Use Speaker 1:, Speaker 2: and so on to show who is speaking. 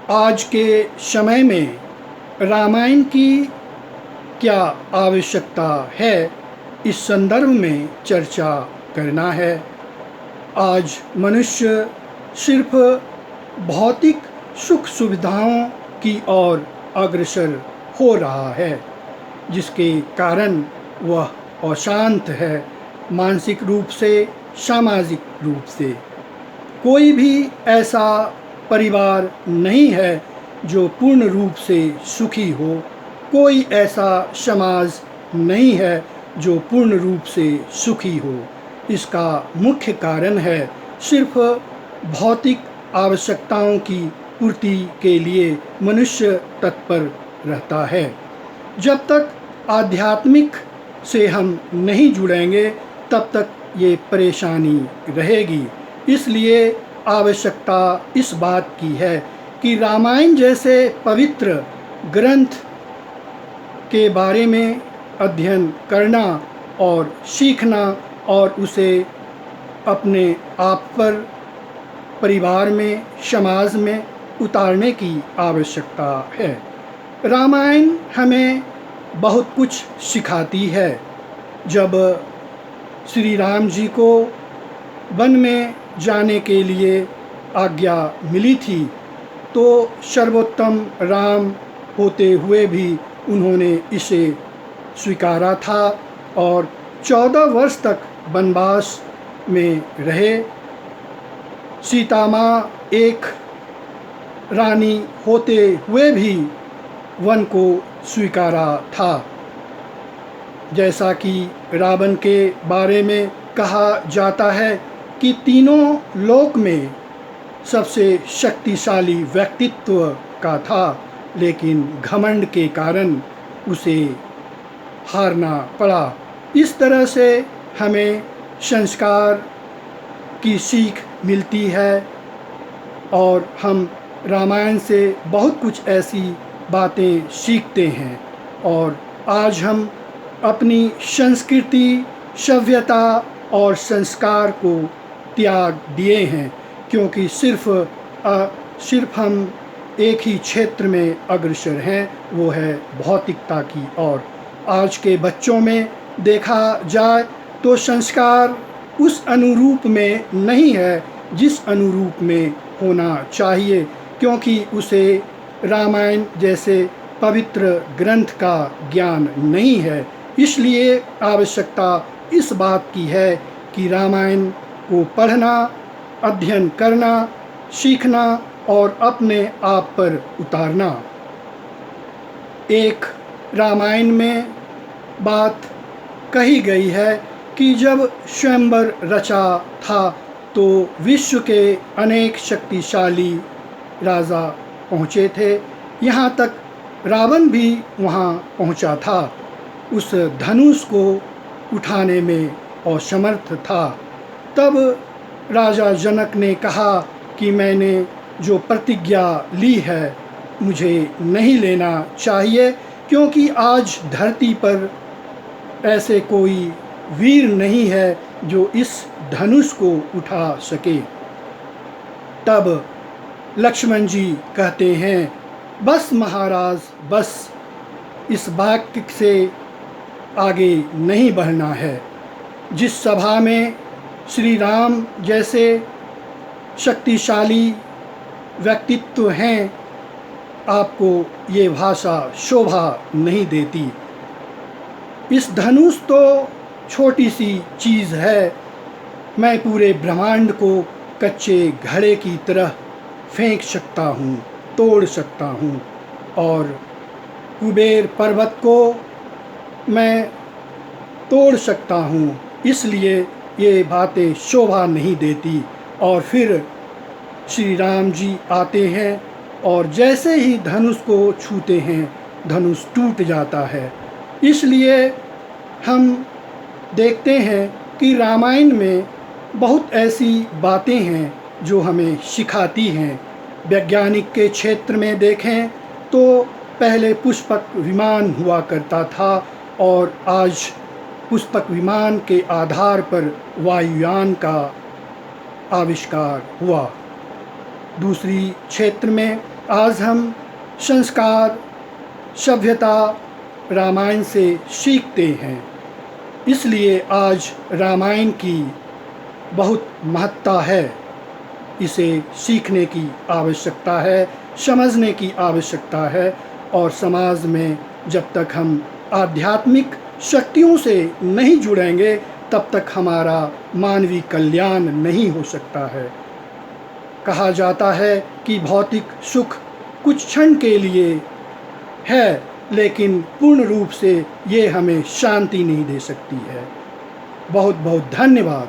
Speaker 1: आज के समय में रामायण की क्या आवश्यकता है, इस संदर्भ में चर्चा करना है। आज मनुष्य सिर्फ भौतिक सुख सुविधाओं की ओर अग्रसर हो रहा है, जिसके कारण वह अशांत है, मानसिक रूप से, सामाजिक रूप से। कोई भी ऐसा परिवार नहीं है जो पूर्ण रूप से सुखी हो, कोई ऐसा समाज नहीं है जो पूर्ण रूप से सुखी हो। इसका मुख्य कारण है सिर्फ भौतिक आवश्यकताओं की पूर्ति के लिए मनुष्य तत्पर रहता है। जब तक आध्यात्मिक से हम नहीं जुड़ेंगे तब तक ये परेशानी रहेगी। इसलिए आवश्यकता इस बात की है कि रामायण जैसे पवित्र ग्रंथ के बारे में अध्ययन करना और सीखना और उसे अपने आप पर, परिवार में, समाज में उतारने की आवश्यकता है। रामायण हमें बहुत कुछ सिखाती है। जब श्री राम जी को वन में जाने के लिए आज्ञा मिली थी तो सर्वोत्तम राम होते हुए भी उन्होंने इसे स्वीकारा था और 14 वर्ष तक वनवास में रहे। सीता माँ एक रानी होते हुए भी वन को स्वीकारा था। जैसा कि रावण के बारे में कहा जाता है कि तीनों लोक में सबसे शक्तिशाली व्यक्तित्व का था, लेकिन घमंड के कारण उसे हारना पड़ा। इस तरह से हमें संस्कार की सीख मिलती है और हम रामायण से बहुत कुछ ऐसी बातें सीखते हैं। और आज हम अपनी संस्कृति, सभ्यता और संस्कार को त्याग दिए हैं, क्योंकि सिर्फ हम एक ही क्षेत्र में अग्रसर हैं, वो है भौतिकता की ओर। आज के बच्चों में देखा जाए तो संस्कार उस अनुरूप में नहीं है जिस अनुरूप में होना चाहिए, क्योंकि उसे रामायण जैसे पवित्र ग्रंथ का ज्ञान नहीं है। इसलिए आवश्यकता इस बात की है कि रामायण को पढ़ना, अध्ययन करना, सीखना और अपने आप पर उतारना। एक रामायण में बात कही गई है कि जब स्वयंवर रचा था तो विश्व के अनेक शक्तिशाली राजा पहुँचे थे, यहाँ तक रावण भी वहाँ पहुँचा था। उस धनुष को उठाने में असमर्थ था। तब राजा जनक ने कहा कि मैंने जो प्रतिज्ञा ली है मुझे नहीं लेना चाहिए, क्योंकि आज धरती पर ऐसे कोई वीर नहीं है जो इस धनुष को उठा सके। तब लक्ष्मण जी कहते हैं, बस महाराज बस, इस वाक्य से आगे नहीं बढ़ना है। जिस सभा में श्री राम जैसे शक्तिशाली व्यक्तित्व हैं, आपको ये भाषा शोभा नहीं देती। इस धनुष तो छोटी सी चीज़ है, मैं पूरे ब्रह्मांड को कच्चे घड़े की तरह फेंक सकता हूँ, तोड़ सकता हूँ, और कुबेर पर्वत को मैं तोड़ सकता हूँ। इसलिए ये बातें शोभा नहीं देती। और फिर श्री राम जी आते हैं और जैसे ही धनुष को छूते हैं धनुष टूट जाता है। इसलिए हम देखते हैं कि रामायण में बहुत ऐसी बातें हैं जो हमें सिखाती हैं। वैज्ञानिक के क्षेत्र में देखें तो पहले पुष्पक विमान हुआ करता था और आज पुष्पक विमान के आधार पर वायुयान का आविष्कार हुआ। दूसरी क्षेत्र में आज हम संस्कार, सभ्यता रामायण से सीखते हैं। इसलिए आज रामायण की बहुत महत्ता है। इसे सीखने की आवश्यकता है, समझने की आवश्यकता है और समाज में जब तक हम आध्यात्मिक शक्तियों से नहीं जुड़ेंगे तब तक हमारा मानवीय कल्याण नहीं हो सकता है। कहा जाता है कि भौतिक सुख कुछ क्षण के लिए है, लेकिन पूर्ण रूप से ये हमें शांति नहीं दे सकती है। बहुत बहुत धन्यवाद।